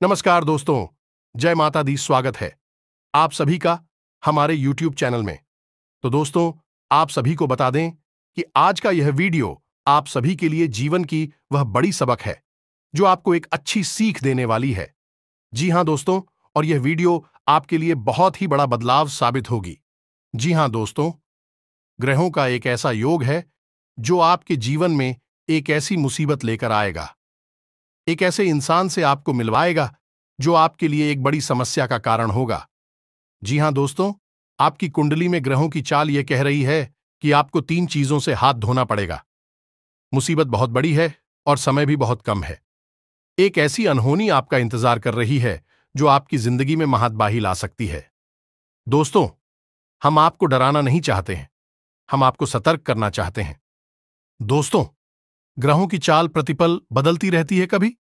नमस्कार दोस्तों, जय माता दी। स्वागत है आप सभी का हमारे YouTube चैनल में। तो दोस्तों, आप सभी को बता दें कि आज का यह वीडियो आप सभी के लिए जीवन की वह बड़ी सबक है जो आपको एक अच्छी सीख देने वाली है। जी हां दोस्तों, और यह वीडियो आपके लिए बहुत ही बड़ा बदलाव साबित होगी। जी हां दोस्तों, ग्रहों का एक ऐसा योग है जो आपके जीवन में एक ऐसी मुसीबत लेकर आएगा, एक ऐसे इंसान से आपको मिलवाएगा जो आपके लिए एक बड़ी समस्या का कारण होगा। जी हां दोस्तों, आपकी कुंडली में ग्रहों की चाल यह कह रही है कि आपको 3 चीजों से हाथ धोना पड़ेगा। मुसीबत बहुत बड़ी है और समय भी बहुत कम है। एक ऐसी अनहोनी आपका इंतजार कर रही है जो आपकी जिंदगी में महातबाही ला सकती है। दोस्तों, हम आपको डराना नहीं चाहते हैं, हम आपको सतर्क करना चाहते हैं। दोस्तों, ग्रहों की चाल प्रतिपल बदलती रहती है, कभी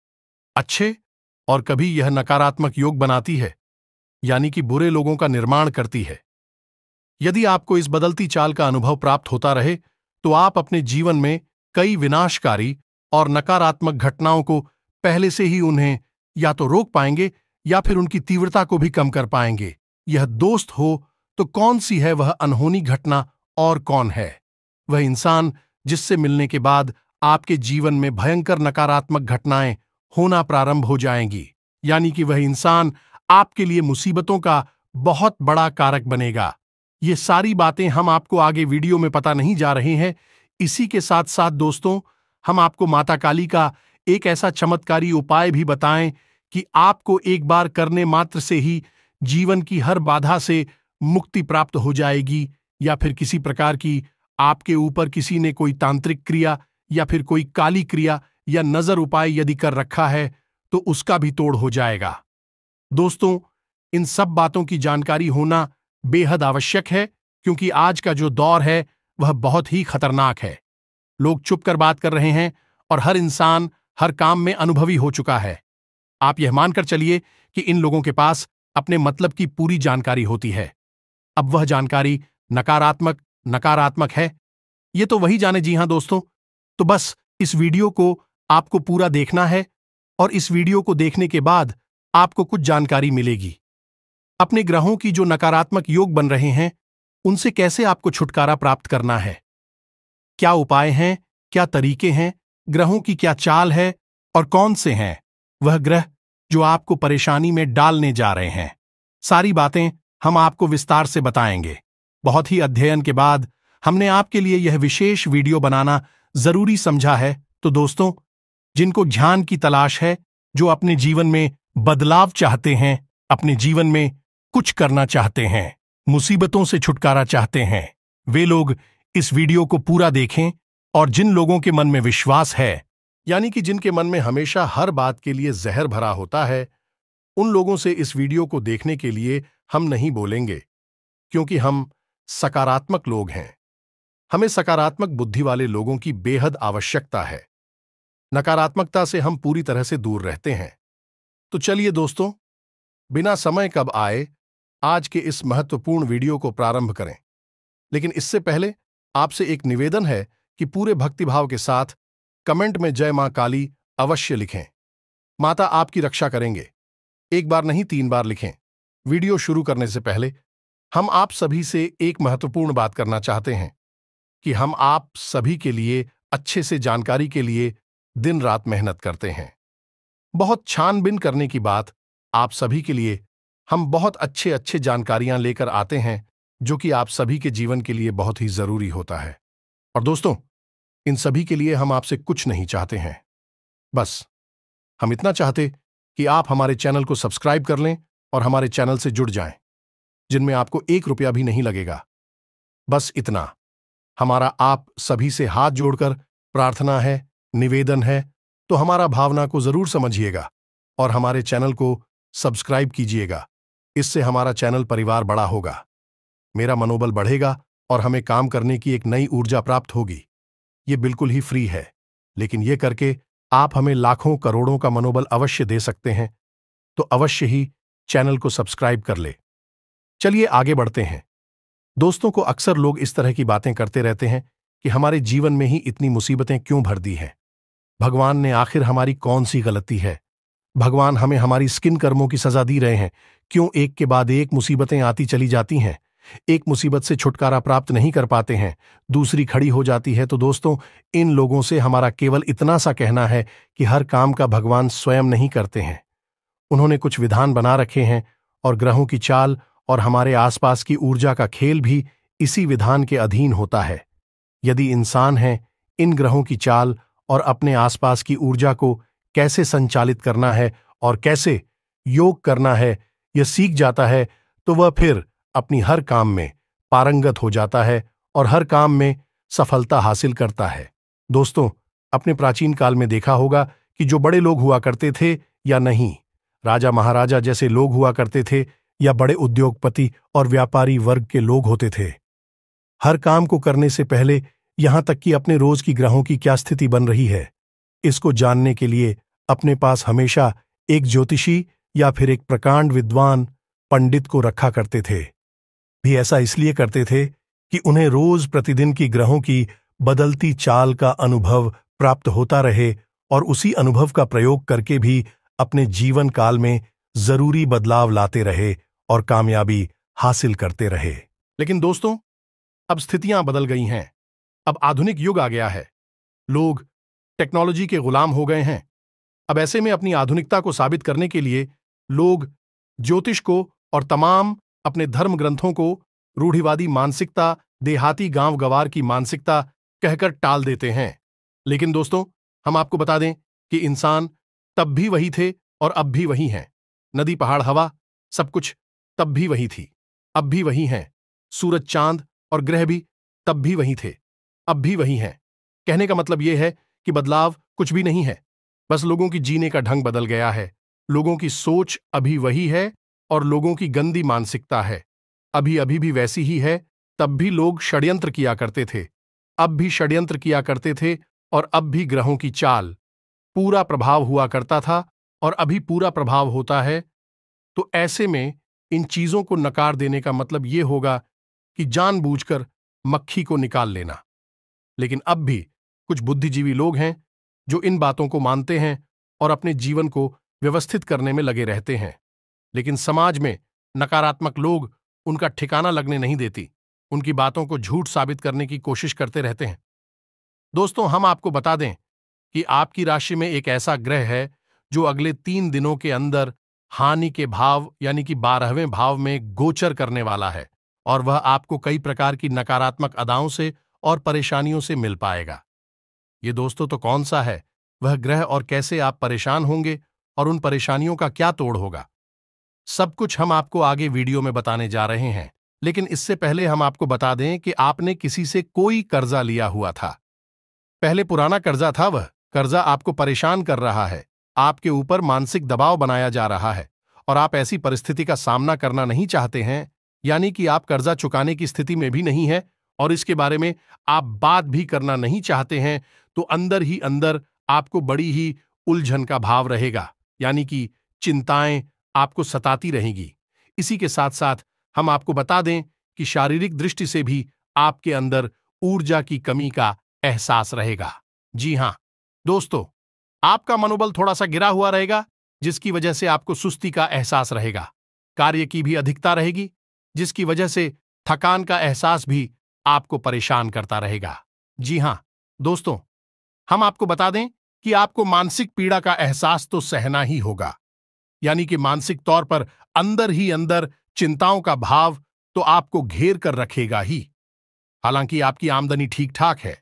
अच्छे और कभी यह नकारात्मक योग बनाती है, यानी कि बुरे लोगों का निर्माण करती है। यदि आपको इस बदलती चाल का अनुभव प्राप्त होता रहे तो आप अपने जीवन में कई विनाशकारी और नकारात्मक घटनाओं को पहले से ही उन्हें या तो रोक पाएंगे या फिर उनकी तीव्रता को भी कम कर पाएंगे। यह दोस्त हो तो कौन सी है वह अनहोनी घटना और कौन है वह इंसान जिससे मिलने के बाद आपके जीवन में भयंकर नकारात्मक घटनाएं होना प्रारंभ हो जाएंगी, यानी कि वह इंसान आपके लिए मुसीबतों का बहुत बड़ा कारक बनेगा। ये सारी बातें हम आपको आगे वीडियो में पता नहीं जा रहे हैं। इसी के साथ साथ दोस्तों, हम आपको माता काली का एक ऐसा चमत्कारी उपाय भी बताएं कि आपको एक बार करने मात्र से ही जीवन की हर बाधा से मुक्ति प्राप्त हो जाएगी, या फिर किसी प्रकार की आपके ऊपर किसी ने कोई तांत्रिक क्रिया या फिर कोई काली क्रिया या नजर उपाय यदि कर रखा है तो उसका भी तोड़ हो जाएगा। दोस्तों, इन सब बातों की जानकारी होना बेहद आवश्यक है, क्योंकि आज का जो दौर है वह बहुत ही खतरनाक है। लोग चुप कर बात कर रहे हैं और हर इंसान हर काम में अनुभवी हो चुका है। आप यह मानकर चलिए कि इन लोगों के पास अपने मतलब की पूरी जानकारी होती है। अब वह जानकारी नकारात्मक है, ये तो वही जाने। जी हां दोस्तों, तो बस इस वीडियो को आपको पूरा देखना है और इस वीडियो को देखने के बाद आपको कुछ जानकारी मिलेगी। अपने ग्रहों की जो नकारात्मक योग बन रहे हैं उनसे कैसे आपको छुटकारा प्राप्त करना है, क्या उपाय हैं, क्या तरीके हैं, ग्रहों की क्या चाल है और कौन से हैं वह ग्रह जो आपको परेशानी में डालने जा रहे हैं। सारी बातें हम आपको विस्तार से बताएंगे। बहुत ही अध्ययन के बाद हमने आपके लिए यह विशेष वीडियो बनाना जरूरी समझा है। तो दोस्तों, जिनको ज्ञान की तलाश है, जो अपने जीवन में बदलाव चाहते हैं, अपने जीवन में कुछ करना चाहते हैं, मुसीबतों से छुटकारा चाहते हैं, वे लोग इस वीडियो को पूरा देखें। और जिन लोगों के मन में विश्वास है, यानी कि जिनके मन में हमेशा हर बात के लिए जहर भरा होता है, उन लोगों से इस वीडियो को देखने के लिए हम नहीं बोलेंगे, क्योंकि हम सकारात्मक लोग हैं। हमें सकारात्मक बुद्धि वाले लोगों की बेहद आवश्यकता है। नकारात्मकता से हम पूरी तरह से दूर रहते हैं। तो चलिए दोस्तों, बिना समय कब आए आज के इस महत्वपूर्ण वीडियो को प्रारंभ करें। लेकिन इससे पहले आपसे एक निवेदन है कि पूरे भक्तिभाव के साथ कमेंट में जय मां काली अवश्य लिखें। माता आपकी रक्षा करेंगे। एक बार नहीं 3 बार लिखें। वीडियो शुरू करने से पहले हम आप सभी से एक महत्वपूर्ण बात करना चाहते हैं कि हम आप सभी के लिए अच्छे से जानकारी के लिए दिन रात मेहनत करते हैं। बहुत छानबीन करने की बात आप सभी के लिए हम बहुत अच्छे जानकारियां लेकर आते हैं, जो कि आप सभी के जीवन के लिए बहुत ही जरूरी होता है। और दोस्तों, इन सभी के लिए हम आपसे कुछ नहीं चाहते हैं, बस हम इतना चाहते कि आप हमारे चैनल को सब्सक्राइब कर लें और हमारे चैनल से जुड़ जाएं, जिनमें आपको 1 रुपया भी नहीं लगेगा। बस इतना हमारा आप सभी से हाथ जोड़कर प्रार्थना है, निवेदन है। तो हमारा भावना को जरूर समझिएगा और हमारे चैनल को सब्सक्राइब कीजिएगा। इससे हमारा चैनल परिवार बड़ा होगा, मेरा मनोबल बढ़ेगा और हमें काम करने की एक नई ऊर्जा प्राप्त होगी। ये बिल्कुल ही फ्री है, लेकिन ये करके आप हमें लाखों करोड़ों का मनोबल अवश्य दे सकते हैं। तो अवश्य ही चैनल को सब्सक्राइब कर ले। चलिए आगे बढ़ते हैं। दोस्तों को अक्सर लोग इस तरह की बातें करते रहते हैं कि हमारे जीवन में ही इतनी मुसीबतें क्यों भर दी हैं, भगवान ने आखिर हमारी कौन सी गलती है, भगवान हमें हमारी स्किन कर्मों की सजा दी रहे हैं। क्यों एक के बाद एक मुसीबतें आती चली जाती हैं? एक मुसीबत से छुटकारा प्राप्त नहीं कर पाते हैं, दूसरी खड़ी हो जाती है। तो दोस्तों, इन लोगों से हमारा केवल इतना सा कहना है कि हर काम का भगवान स्वयं नहीं करते हैं। उन्होंने कुछ विधान बना रखे हैं और ग्रहों की चाल और हमारे आसपास की ऊर्जा का खेल भी इसी विधान के अधीन होता है। यदि इंसान है, इन ग्रहों की चाल और अपने आसपास की ऊर्जा को कैसे संचालित करना है और कैसे योग करना है यह सीख जाता है, तो वह फिर अपनी हर काम में पारंगत हो जाता है और हर काम में सफलता हासिल करता है। दोस्तों, अपने प्राचीन काल में देखा होगा कि जो बड़े लोग हुआ करते थे या नहीं, राजा महाराजा जैसे लोग हुआ करते थे या बड़े उद्योगपति और व्यापारी वर्ग के लोग होते थे, हर काम को करने से पहले यहां तक कि अपने रोज की ग्रहों की क्या स्थिति बन रही है, इसको जानने के लिए अपने पास हमेशा एक ज्योतिषी या फिर एक प्रकांड विद्वान पंडित को रखा करते थे। भी ऐसा इसलिए करते थे कि उन्हें रोज प्रतिदिन की ग्रहों की बदलती चाल का अनुभव प्राप्त होता रहे और उसी अनुभव का प्रयोग करके भी अपने जीवन काल में जरूरी बदलाव लाते रहे और कामयाबी हासिल करते रहे। लेकिन दोस्तों, अब स्थितियां बदल गई हैं। अब आधुनिक युग आ गया है। लोग टेक्नोलॉजी के गुलाम हो गए हैं। अब ऐसे में अपनी आधुनिकता को साबित करने के लिए लोग ज्योतिष को और तमाम अपने धर्म ग्रंथों को रूढ़िवादी मानसिकता, देहाती गांव गवार की मानसिकता कहकर टाल देते हैं। लेकिन दोस्तों, हम आपको बता दें कि इंसान तब भी वही थे और अब भी वही हैं। नदी, पहाड़, हवा, सब कुछ तब भी वही थी, अब भी वही हैं। सूरज, चांद और ग्रह भी तब भी वही थे, अब भी वही हैं। कहने का मतलब यह है कि बदलाव कुछ भी नहीं है, बस लोगों की जीने का ढंग बदल गया है। लोगों की सोच अभी वही है और लोगों की गंदी मानसिकता है अभी भी वैसी ही है। तब भी लोग षड्यंत्र किया करते थे, अब भी षड्यंत्र किया करते थे और अब भी ग्रहों की चाल पूरा प्रभाव हुआ करता था और अभी पूरा प्रभाव होता है। तो ऐसे में इन चीजों को नकार देने का मतलब यह होगा कि जानबूझकर मक्खी को निकाल लेना। लेकिन अब भी कुछ बुद्धिजीवी लोग हैं जो इन बातों को मानते हैं और अपने जीवन को व्यवस्थित करने में लगे रहते हैं। लेकिन समाज में नकारात्मक लोग उनका ठिकाना लगने नहीं देती, उनकी बातों को झूठ साबित करने की कोशिश करते रहते हैं। दोस्तों, हम आपको बता दें कि आपकी राशि में एक ऐसा ग्रह है जो अगले 3 दिनों के अंदर हानि के भाव यानी कि 12वें भाव में गोचर करने वाला है और वह आपको कई प्रकार की नकारात्मक अदाओं से और परेशानियों से मिल पाएगा। ये दोस्तों तो कौन सा है वह ग्रह और कैसे आप परेशान होंगे और उन परेशानियों का क्या तोड़ होगा, सब कुछ हम आपको आगे वीडियो में बताने जा रहे हैं। लेकिन इससे पहले हम आपको बता दें कि आपने किसी से कोई कर्जा लिया हुआ था, पहले पुराना कर्जा था, वह कर्जा आपको परेशान कर रहा है, आपके ऊपर मानसिक दबाव बनाया जा रहा है और आप ऐसी परिस्थिति का सामना करना नहीं चाहते हैं, यानी कि आप कर्जा चुकाने की स्थिति में भी नहीं है और इसके बारे में आप बात भी करना नहीं चाहते हैं। तो अंदर ही अंदर आपको बड़ी ही उलझन का भाव रहेगा, यानी कि चिंताएं आपको सताती रहेंगी। इसी के साथ साथ हम आपको बता दें कि शारीरिक दृष्टि से भी आपके अंदर ऊर्जा की कमी का एहसास रहेगा। जी हां दोस्तों, आपका मनोबल थोड़ा सा गिरा हुआ रहेगा, जिसकी वजह से आपको सुस्ती का एहसास रहेगा। कार्य की भी अधिकता रहेगी, जिसकी वजह से थकान का एहसास भी आपको परेशान करता रहेगा। जी हां दोस्तों, हम आपको बता दें कि आपको मानसिक पीड़ा का एहसास तो सहना ही होगा, यानी कि मानसिक तौर पर अंदर ही अंदर चिंताओं का भाव तो आपको घेर कर रखेगा ही। हालांकि आपकी आमदनी ठीक ठाक है,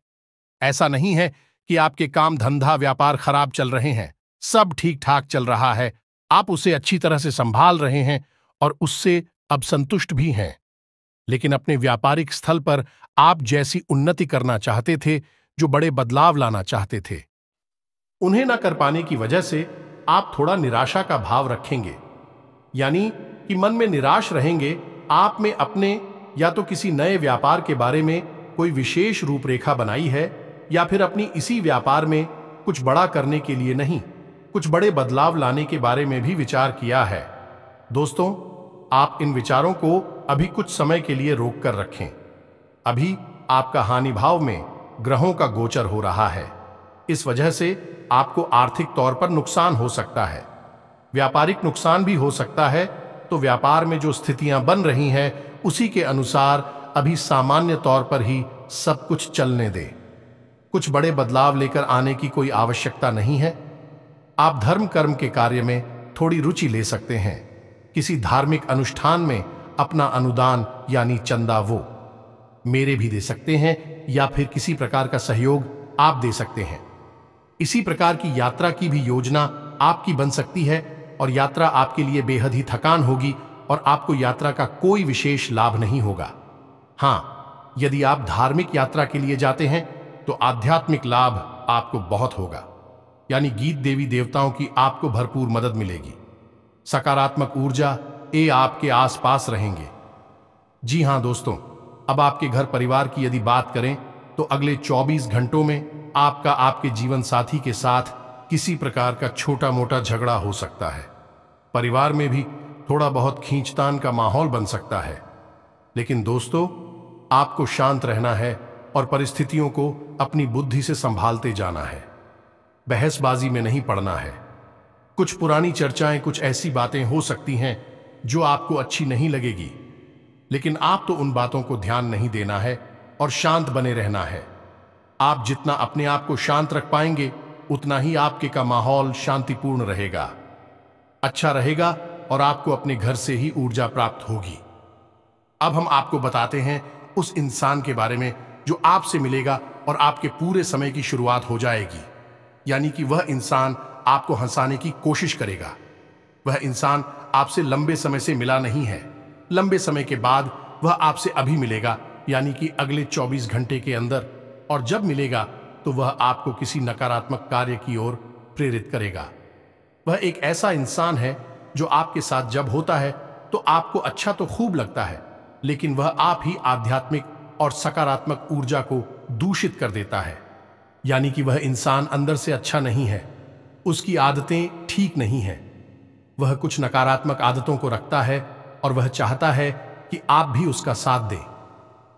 ऐसा नहीं है कि आपके काम धंधा व्यापार खराब चल रहे हैं, सब ठीक ठाक चल रहा है, आप उसे अच्छी तरह से संभाल रहे हैं और उससे अब संतुष्ट भी हैं। लेकिन अपने व्यापारिक स्थल पर आप जैसी उन्नति करना चाहते थे, जो बड़े बदलाव लाना चाहते थे, उन्हें न कर पाने की वजह से आप थोड़ा निराशा का भाव रखेंगे, यानी कि मन में निराश रहेंगे। आप में अपने या तो किसी नए व्यापार के बारे में कोई विशेष रूपरेखा बनाई है या फिर अपनी इसी व्यापार में कुछ बड़ा करने के लिए नहीं, कुछ बड़े बदलाव लाने के बारे में भी विचार किया है। दोस्तों, आप इन विचारों को अभी कुछ समय के लिए रोक कर रखें। अभी आपका हानि भाव में ग्रहों का गोचर हो रहा है, इस वजह से आपको आर्थिक तौर पर नुकसान हो सकता है। व्यापारिक नुकसान भी हो सकता है, तो व्यापार में जो स्थितियां बन रही हैं उसी के अनुसार अभी सामान्य तौर पर ही सब कुछ चलने दें। कुछ बड़े बदलाव लेकर आने की कोई आवश्यकता नहीं है। आप धर्म कर्म के कार्य में थोड़ी रुचि ले सकते हैं। किसी धार्मिक अनुष्ठान में अपना अनुदान यानी चंदा वो मेरे भी दे सकते हैं, या फिर किसी प्रकार का सहयोग आप दे सकते हैं। इसी प्रकार की यात्रा की भी योजना आपकी बन सकती है, और यात्रा आपके लिए बेहद ही थकान होगी और आपको यात्रा का कोई विशेष लाभ नहीं होगा। हाँ, यदि आप धार्मिक यात्रा के लिए जाते हैं तो आध्यात्मिक लाभ आपको बहुत होगा, यानी गीत देवी देवताओं की आपको भरपूर मदद मिलेगी। सकारात्मक ऊर्जा आपके आसपास रहेंगे। जी हां दोस्तों, अब आपके घर परिवार की यदि बात करें तो अगले 24 घंटों में आपका आपके जीवन साथी के साथ किसी प्रकार का छोटा मोटा झगड़ा हो सकता है। परिवार में भी थोड़ा बहुत खींचतान का माहौल बन सकता है। लेकिन दोस्तों, आपको शांत रहना है और परिस्थितियों को अपनी बुद्धि से संभालते जाना है। बहसबाजी में नहीं पड़ना है। कुछ पुरानी चर्चाएं, कुछ ऐसी बातें हो सकती हैं जो आपको अच्छी नहीं लगेगी, लेकिन आप तो उन बातों को ध्यान नहीं देना है और शांत बने रहना है। आप जितना अपने आप को शांत रख पाएंगे उतना ही आपके का माहौल शांतिपूर्ण रहेगा, अच्छा रहेगा, और आपको अपने घर से ही ऊर्जा प्राप्त होगी। अब हम आपको बताते हैं उस इंसान के बारे में जो आपसे मिलेगा और आपके पूरे समय की शुरुआत हो जाएगी। यानी कि वह इंसान आपको हंसाने की कोशिश करेगा। वह इंसान आपसे लंबे समय से मिला नहीं है। लंबे समय के बाद वह आपसे अभी मिलेगा, यानी कि अगले 24 घंटे के अंदर, और जब मिलेगा तो वह आपको किसी नकारात्मक कार्य की ओर प्रेरित करेगा। वह एक ऐसा इंसान है जो आपके साथ जब होता है तो आपको अच्छा तो खूब लगता है, लेकिन वह आप ही आध्यात्मिक और सकारात्मक ऊर्जा को दूषित कर देता है। यानी कि वह इंसान अंदर से अच्छा नहीं है, उसकी आदतें ठीक नहीं हैं। वह कुछ नकारात्मक आदतों को रखता है और वह चाहता है कि आप भी उसका साथ दें।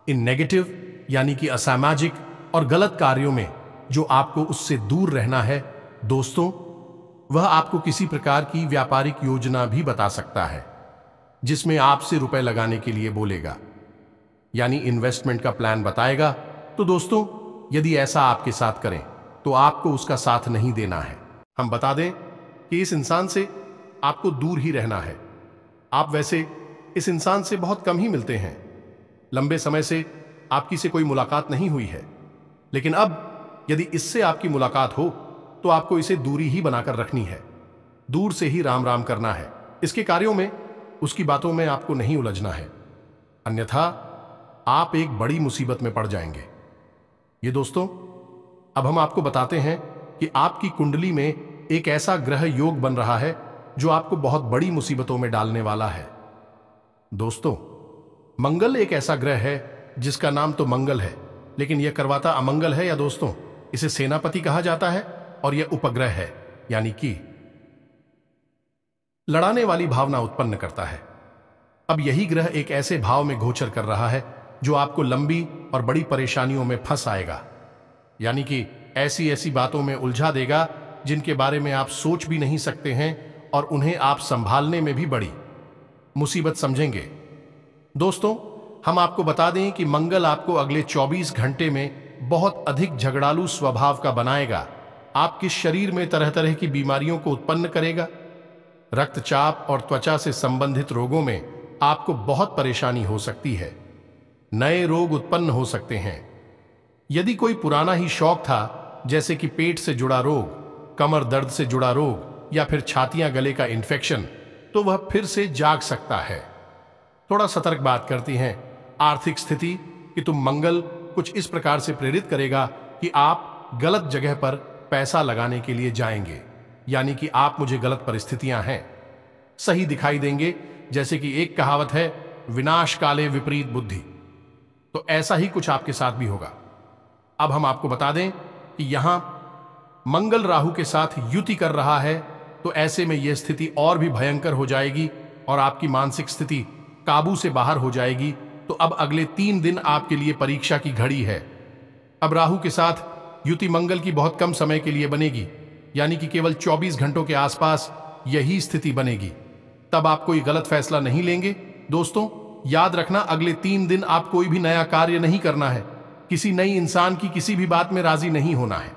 इन नेगेटिव यानी कि असामाजिक और गलत कार्यों में जो आपको उससे दूर रहना है दोस्तों, वह आपको किसी प्रकार की व्यापारिक योजना भी बता सकता है जिसमें आपसे रुपए लगाने के लिए बोलेगा, यानी इन्वेस्टमेंट का प्लान बताएगा। तो दोस्तों, यदि ऐसा आपके साथ करें तो आपको उसका साथ नहीं देना है। हम बता दें कि इस इंसान से आपको दूर ही रहना है। आप वैसे इस इंसान से बहुत कम ही मिलते हैं। लंबे समय से आपकी से कोई मुलाकात नहीं हुई है, लेकिन अब यदि इससे आपकी मुलाकात हो तो आपको इसे दूरी ही बनाकर रखनी है। दूर से ही राम राम करना है। इसके कार्यों में, उसकी बातों में आपको नहीं उलझना है, अन्यथा आप एक बड़ी मुसीबत में पड़ जाएंगे। ये दोस्तों, अब हम आपको बताते हैं कि आपकी कुंडली में एक ऐसा ग्रह योग बन रहा है जो आपको बहुत बड़ी मुसीबतों में डालने वाला है। दोस्तों, मंगल एक ऐसा ग्रह है जिसका नाम तो मंगल है, लेकिन यह करवाता अमंगल है। या दोस्तों, इसे सेनापति कहा जाता है और यह उपग्रह है, यानी कि लड़ाने वाली भावना उत्पन्न करता है। अब यही ग्रह एक ऐसे भाव में गोचर कर रहा है जो आपको लंबी और बड़ी परेशानियों में फंस आएगा, यानी कि ऐसी ऐसी बातों में उलझा देगा जिनके बारे में आप सोच भी नहीं सकते हैं, और उन्हें आप संभालने में भी बड़ी मुसीबत समझेंगे। दोस्तों, हम आपको बता दें कि मंगल आपको अगले 24 घंटे में बहुत अधिक झगड़ालू स्वभाव का बनाएगा। आपके शरीर में तरह तरह की बीमारियों को उत्पन्न करेगा। रक्तचाप और त्वचा से संबंधित रोगों में आपको बहुत परेशानी हो सकती है। नए रोग उत्पन्न हो सकते हैं। यदि कोई पुराना ही शौक था, जैसे कि पेट से जुड़ा रोग, कमर दर्द से जुड़ा रोग, या फिर छातियां गले का इन्फेक्शन, तो वह फिर से जाग सकता है। थोड़ा सतर्क बात करती हैं आर्थिक स्थिति कि तुम मंगल कुछ इस प्रकार से प्रेरित करेगा कि आप गलत जगह पर पैसा लगाने के लिए जाएंगे, यानी कि आप मुझे गलत परिस्थितियां हैं सही दिखाई देंगे। जैसे कि एक कहावत है, विनाश काले विपरीत बुद्धि, तो ऐसा ही कुछ आपके साथ भी होगा। अब हम आपको बता दें कि यहां मंगल राहु के साथ युति कर रहा है, तो ऐसे में यह स्थिति और भी भयंकर हो जाएगी और आपकी मानसिक स्थिति काबू से बाहर हो जाएगी। तो अब अगले 3 दिन आपके लिए परीक्षा की घड़ी है। अब राहु के साथ युति मंगल की बहुत कम समय के लिए बनेगी, यानी कि केवल 24 घंटों के आसपास यही स्थिति बनेगी। तब आप कोई गलत फैसला नहीं लेंगे। दोस्तों, याद रखना, अगले 3 दिन आप कोई भी नया कार्य नहीं करना है। किसी नई इंसान की किसी भी बात में राजी नहीं होना है।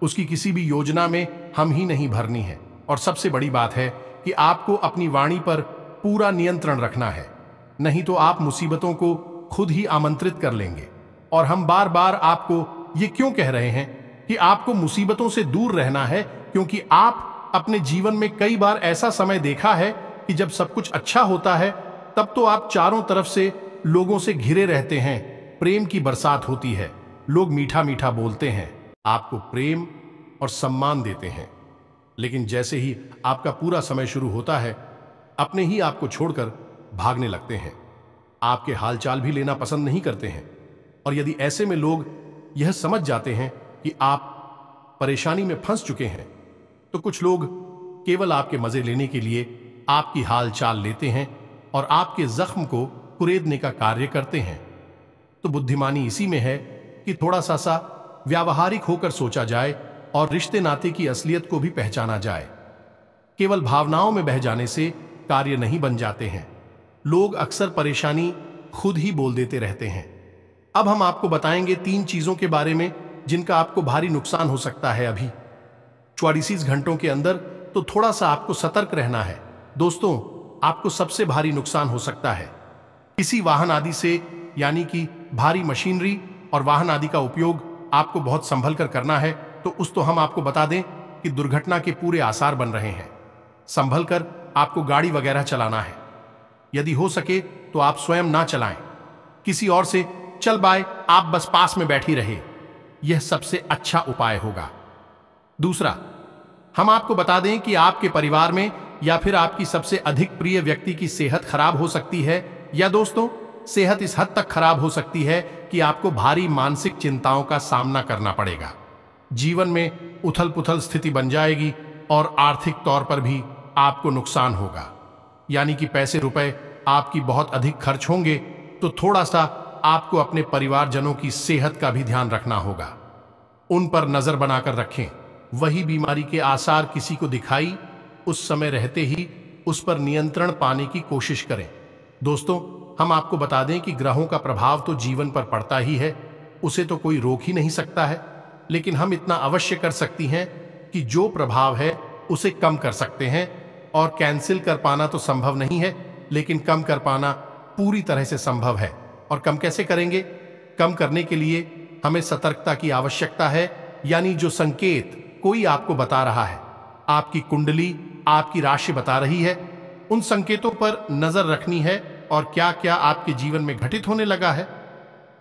उसकी किसी भी योजना में हम ही नहीं भरनी है। और सबसे बड़ी बात है कि आपको अपनी वाणी पर पूरा नियंत्रण रखना है, नहीं तो आप मुसीबतों को खुद ही आमंत्रित कर लेंगे। और हम बार बार आपको ये क्यों कह रहे हैं कि आपको मुसीबतों से दूर रहना है, क्योंकि आप अपने जीवन में कई बार ऐसा समय देखा है कि जब सब कुछ अच्छा होता है तब तो आप चारों तरफ से लोगों से घिरे रहते हैं। प्रेम की बरसात होती है, लोग मीठा मीठा बोलते हैं, आपको प्रेम और सम्मान देते हैं। लेकिन जैसे ही आपका पूरा समय शुरू होता है, अपने ही आपको छोड़कर भागने लगते हैं। आपके हालचाल भी लेना पसंद नहीं करते हैं। और यदि ऐसे में लोग यह समझ जाते हैं कि आप परेशानी में फंस चुके हैं, तो कुछ लोग केवल आपके मजे लेने के लिए आपकी हालचाल लेते हैं और आपके जख्म को कुरेदने का कार्य करते हैं। तो बुद्धिमानी इसी में है कि थोड़ा सा व्यावहारिक होकर सोचा जाए और रिश्ते नाते की असलियत को भी पहचाना जाए। केवल भावनाओं में बह जाने से कार्य नहीं बन जाते हैं। लोग अक्सर परेशानी खुद ही बोल देते रहते हैं। अब हम आपको बताएंगे 3 चीजों के बारे में जिनका आपको भारी नुकसान हो सकता है अभी 44 घंटों के अंदर। तो थोड़ा सा आपको सतर्क रहना है। दोस्तों, आपको सबसे भारी नुकसान हो सकता है किसी वाहन आदि से, यानी कि भारी मशीनरी और वाहन आदि का उपयोग आपको बहुत संभल कर करना है। तो हम आपको बता दें कि दुर्घटना के पूरे आसार बन रहे हैं। संभल कर आपको गाड़ी वगैरह चलाना है। यदि हो सके तो आप स्वयं ना चलाएं, किसी और से चल बाय, आप बस पास में बैठी रहे, यह सबसे अच्छा उपाय होगा। दूसरा, हम आपको बता दें कि आपके परिवार में या फिर आपकी सबसे अधिक प्रिय व्यक्ति की सेहत खराब हो सकती है, या दोस्तों, सेहत इस हद तक खराब हो सकती है कि आपको भारी मानसिक चिंताओं का सामना करना पड़ेगा। जीवन में उथल पुथल स्थिति बन जाएगी और आर्थिक तौर पर भी आपको नुकसान होगा, यानी कि पैसे रुपए आपकी बहुत अधिक खर्च होंगे। तो थोड़ा सा आपको अपने परिवारजनों की सेहत का भी ध्यान रखना होगा। उन पर नजर बनाकर रखें। वही बीमारी के आसार किसी को दिखाई, उस समय रहते ही उस पर नियंत्रण पाने की कोशिश करें। दोस्तों, हम आपको बता दें कि ग्रहों का प्रभाव तो जीवन पर पड़ता ही है, उसे तो कोई रोक ही नहीं सकता है। लेकिन हम इतना अवश्य कर सकती हैं कि जो प्रभाव है उसे कम कर सकते हैं। और कैंसिल कर पाना तो संभव नहीं है, लेकिन कम कर पाना पूरी तरह से संभव है। और कम कैसे करेंगे? कम करने के लिए हमें सतर्कता की आवश्यकता है, यानी जो संकेत कोई आपको बता रहा है, आपकी कुंडली, आपकी राशि बता रही है, उन संकेतों पर नजर रखनी है। और क्या क्या आपके जीवन में घटित होने लगा है,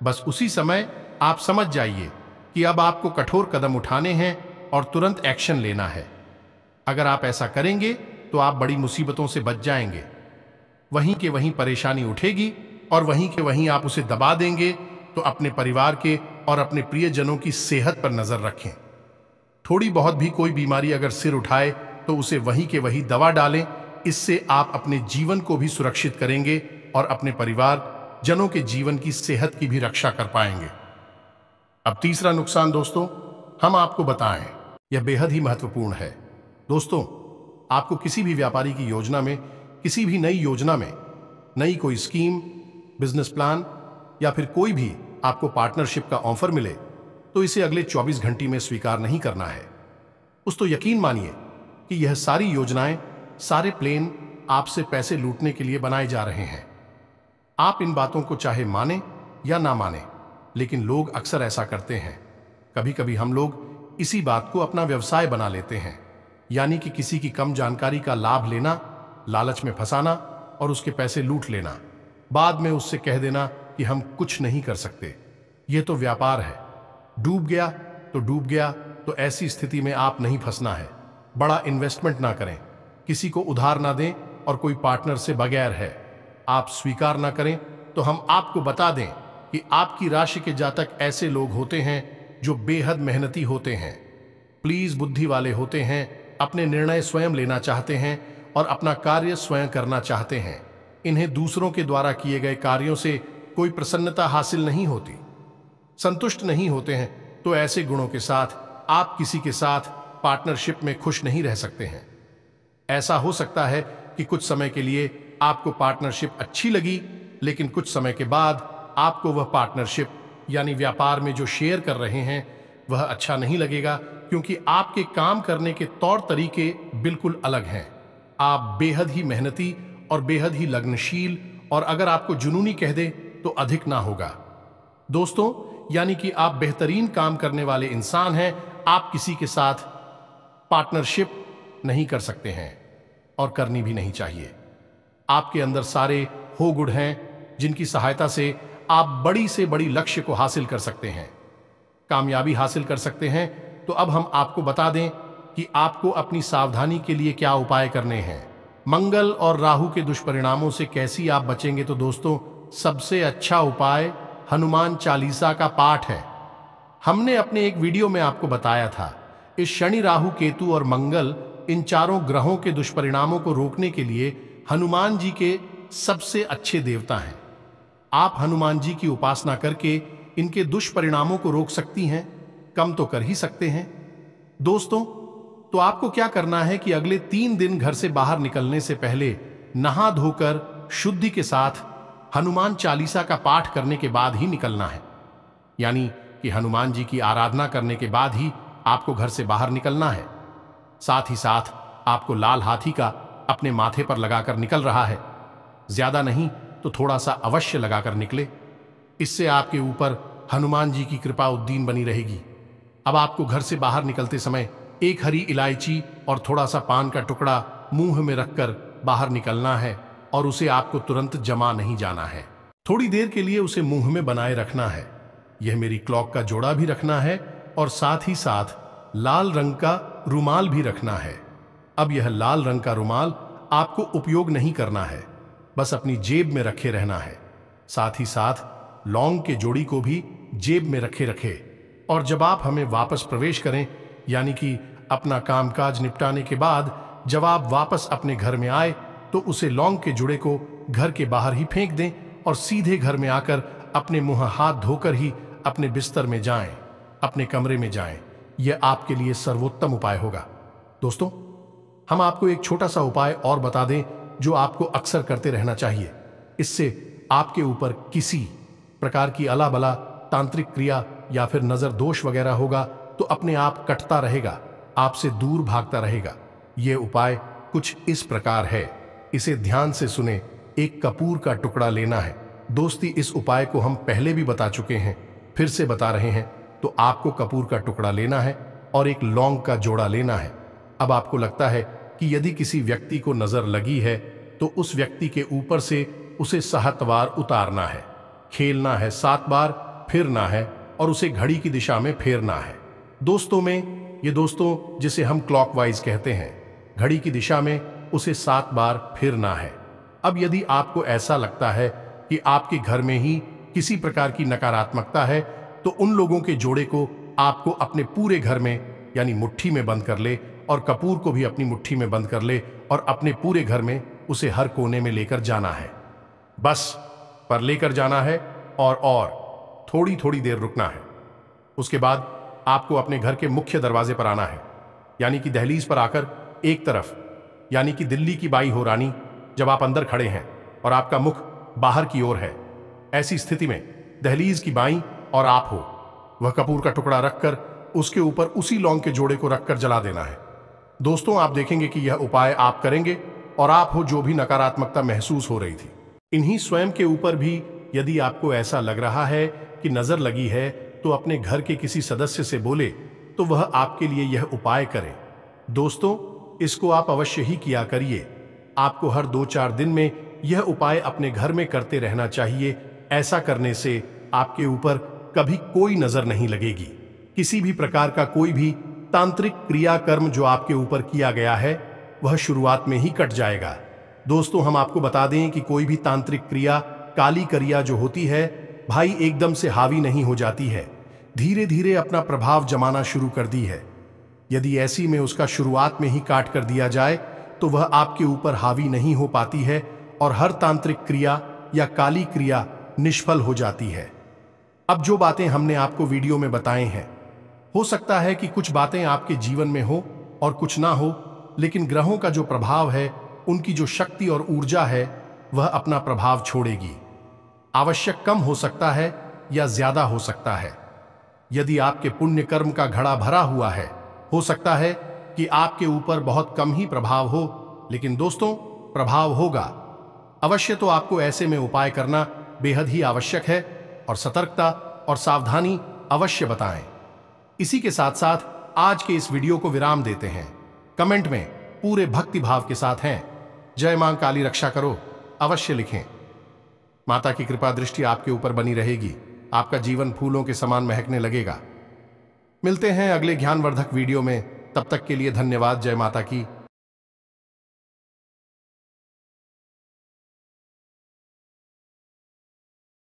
बस उसी समय आप समझ जाइए कि अब आपको कठोर कदम उठाने हैं और तुरंत एक्शन लेना है। अगर आप ऐसा करेंगे तो आप बड़ी मुसीबतों से बच जाएंगे। वहीं के वहीं परेशानी उठेगी और वहीं के वहीं आप उसे दबा देंगे। तो अपने परिवार के और अपने प्रियजनों की सेहत पर नजर रखें। थोड़ी बहुत भी कोई बीमारी अगर सिर उठाए तो उसे वहीं के वहीं दवा डालें। इससे आप अपने जीवन को भी सुरक्षित करेंगे और अपने परिवार जनों के जीवन की सेहत की भी रक्षा कर पाएंगे। अब तीसरा नुकसान दोस्तों, हम आपको बताएं, यह बेहद ही महत्वपूर्ण है। दोस्तों, आपको किसी भी व्यापारी की योजना में, किसी भी नई योजना में, नई कोई स्कीम, बिजनेस प्लान या फिर कोई भी आपको पार्टनरशिप का ऑफर मिले तो इसे अगले 24 घंटे में स्वीकार नहीं करना है। तो यकीन मानिए कि यह सारी योजनाएं, सारे प्लान आपसे पैसे लूटने के लिए बनाए जा रहे हैं। आप इन बातों को चाहे माने या ना माने, लेकिन लोग अक्सर ऐसा करते हैं। कभी कभी हम लोग इसी बात को अपना व्यवसाय बना लेते हैं, यानी कि किसी की कम जानकारी का लाभ लेना, लालच में फंसाना और उसके पैसे लूट लेना। बाद में उससे कह देना कि हम कुछ नहीं कर सकते, यह तो व्यापार है, डूब गया तो डूब गया। तो ऐसी स्थिति में आप नहीं फंसना है। बड़ा इन्वेस्टमेंट ना करें, किसी को उधार ना दें और कोई पार्टनर से बगैर है आप स्वीकार ना करें। तो हम आपको बता दें कि आपकी राशि के जातक ऐसे लोग होते हैं जो बेहद मेहनती होते हैं, प्लीज बुद्धि वाले होते हैं, अपने निर्णय स्वयं लेना चाहते हैं और अपना कार्य स्वयं करना चाहते हैं। इन्हें दूसरों के द्वारा किए गए कार्यों से कोई प्रसन्नता हासिल नहीं होती, संतुष्ट नहीं होते हैं। तो ऐसे गुणों के साथ आप किसी के साथ पार्टनरशिप में खुश नहीं रह सकते हैं। ऐसा हो सकता है कि कुछ समय के लिए आपको पार्टनरशिप अच्छी लगी, लेकिन कुछ समय के बाद आपको वह पार्टनरशिप यानी व्यापार में जो शेयर कर रहे हैं वह अच्छा नहीं लगेगा, क्योंकि आपके काम करने के तौर तरीके बिल्कुल अलग हैं। आप बेहद ही मेहनती और बेहद ही लगनशील, और अगर आपको जुनूनी कह दे तो अधिक ना होगा। दोस्तों, यानी कि आप बेहतरीन काम करने वाले इंसान हैं। आप किसी के साथ पार्टनरशिप नहीं कर सकते हैं और करनी भी नहीं चाहिए। आपके अंदर सारे हो गुण हैं जिनकी सहायता से आप बड़ी से बड़ी लक्ष्य को हासिल कर सकते हैं, कामयाबी हासिल कर सकते हैं। तो अब हम आपको बता दें कि आपको अपनी सावधानी के लिए क्या उपाय करने हैं। मंगल और राहु के दुष्परिणामों से कैसे आप बचेंगे? तो दोस्तों, सबसे अच्छा उपाय हनुमान चालीसा का पाठ है। हमने अपने एक वीडियो में आपको बताया था, इस शनि, राहु, केतु और मंगल, इन चारों ग्रहों के दुष्परिणामों को रोकने के लिए हनुमान जी के सबसे अच्छे देवता हैं। आप हनुमान जी की उपासना करके इनके दुष्परिणामों को रोक सकती हैं, कम तो कर ही सकते हैं। दोस्तों, तो आपको क्या करना है कि अगले 3 दिन घर से बाहर निकलने से पहले नहा धोकर शुद्धि के साथ हनुमान चालीसा का पाठ करने के बाद ही निकलना है। यानी कि हनुमान जी की आराधना करने के बाद ही आपको घर से बाहर निकलना है। साथ ही साथ आपको लाल हाथी का अपने माथे पर लगाकर निकल रहा है। ज्यादा नहीं तो थोड़ा सा अवश्य लगाकर निकले। इससे आपके ऊपर हनुमान जी की कृपा उद्दीन बनी रहेगी। अब आपको घर से बाहर निकलते समय एक हरी इलायची और थोड़ा सा पान का टुकड़ा मुंह में रखकर बाहर निकलना है, और उसे आपको तुरंत जमा नहीं जाना है। थोड़ी देर के लिए उसे मुंह में बनाए रखना है। यह मेरी क्लॉक का जोड़ा भी रखना है, और साथ ही साथ लाल रंग का रुमाल भी रखना है। अब यह लाल रंग का रुमाल आपको उपयोग नहीं करना है, बस अपनी जेब में रखे रहना है। साथ ही साथ लौंग के जोड़ी को भी जेब में रखे। और जब आप हमें वापस प्रवेश करें, यानी कि अपना कामकाज निपटाने के बाद जब आप वापस अपने घर में आए, तो उसे लौंग के जुड़े को घर के बाहर ही फेंक दें और सीधे घर में आकर अपने मुंह हाथ धोकर ही अपने बिस्तर में जाएं, अपने कमरे में जाएं। यह आपके लिए सर्वोत्तम उपाय होगा। दोस्तों, हम आपको एक छोटा सा उपाय और बता दें जो आपको अक्सर करते रहना चाहिए। इससे आपके ऊपर किसी प्रकार की अला बला तांत्रिक क्रिया या फिर नजर दोष वगैरह होगा तो अपने आप कटता रहेगा, आपसे दूर भागता रहेगा। यह उपाय कुछ इस प्रकार है, इसे ध्यान से सुने। एक कपूर का टुकड़ा लेना है। दोस्ती, इस उपाय को हम पहले भी बता चुके हैं, फिर से बता रहे हैं। तो आपको कपूर का टुकड़ा लेना है और एक लौंग का जोड़ा लेना है। अब आपको लगता है कि यदि किसी व्यक्ति को नजर लगी है तो उस व्यक्ति के ऊपर से उसे 7 बार उतारना है, खेलना है, 7 बार फिरना है और उसे घड़ी की दिशा में फेरना है। दोस्तों में ये दोस्तों जिसे हम क्लॉकवाइज कहते हैं, घड़ी की दिशा में उसे 7 बार फिरना है। अब यदि आपको ऐसा लगता है कि आपके घर में ही किसी प्रकार की नकारात्मकता है, तो उन लोगों के जोड़े को आपको अपने पूरे घर में यानी मुट्ठी में बंद कर ले, और कपूर को भी अपनी मुट्ठी में बंद कर ले और अपने पूरे घर में उसे हर कोने में लेकर जाना है। बस पर लेकर जाना है और थोड़ी थोड़ी देर रुकना है। उसके बाद आपको अपने घर के मुख्य दरवाजे पर आना है, यानी कि दहलीज पर आकर एक तरफ, यानी कि दिल्ली की बाई हो रानी, जब आप अंदर खड़े हैं और आपका मुख बाहर की ओर है, ऐसी स्थिति में दहलीज की बाई और आप हो, वह कपूर का टुकड़ा रखकर उसके ऊपर उसी लौंग के जोड़े को रखकर जला देना है। दोस्तों, आप देखेंगे कि यह उपाय आप करेंगे और आप हो जो भी नकारात्मकता महसूस हो रही थी, इन्हीं स्वयं के ऊपर भी यदि आपको ऐसा लग रहा है कि नजर लगी है, तो अपने घर के किसी सदस्य से बोले तो वह आपके लिए यह उपाय करे। दोस्तों, इसको आप अवश्य ही किया करिए। आपको हर 2-4 दिन में यह उपाय अपने घर में करते रहना चाहिए। ऐसा करने से आपके ऊपर कभी कोई नजर नहीं लगेगी। किसी भी प्रकार का कोई भी तांत्रिक क्रियाकर्म जो आपके ऊपर किया गया है वह शुरुआत में ही कट जाएगा। दोस्तों, हम आपको बता दें कि कोई भी तांत्रिक क्रिया, काली क्रिया जो होती है भाई, एकदम से हावी नहीं हो जाती है, धीरे धीरे अपना प्रभाव जमाना शुरू कर दी है। यदि ऐसी में उसका शुरुआत में ही काट कर दिया जाए तो वह आपके ऊपर हावी नहीं हो पाती है और हर तांत्रिक क्रिया या काली क्रिया निष्फल हो जाती है। अब जो बातें हमने आपको वीडियो में बताए हैं, हो सकता है कि कुछ बातें आपके जीवन में हो और कुछ ना हो, लेकिन ग्रहों का जो प्रभाव है, उनकी जो शक्ति और ऊर्जा है, वह अपना प्रभाव छोड़ेगी। आवश्यक कम हो सकता है या ज्यादा हो सकता है। यदि आपके पुण्य कर्म का घड़ा भरा हुआ है, हो सकता है कि आपके ऊपर बहुत कम ही प्रभाव हो, लेकिन दोस्तों, प्रभाव होगा अवश्य। तो आपको ऐसे में उपाय करना बेहद ही आवश्यक है और सतर्कता और सावधानी अवश्य बताएं। इसी के साथ साथ आज के इस वीडियो को विराम देते हैं। कमेंट में पूरे भक्ति भाव के साथ हैं जय मां काली रक्षा करो अवश्य लिखें। माता की कृपा दृष्टि आपके ऊपर बनी रहेगी। आपका जीवन फूलों के समान महकने लगेगा। मिलते हैं अगले ज्ञानवर्धक वीडियो में। तब तक के लिए धन्यवाद। जय माता की।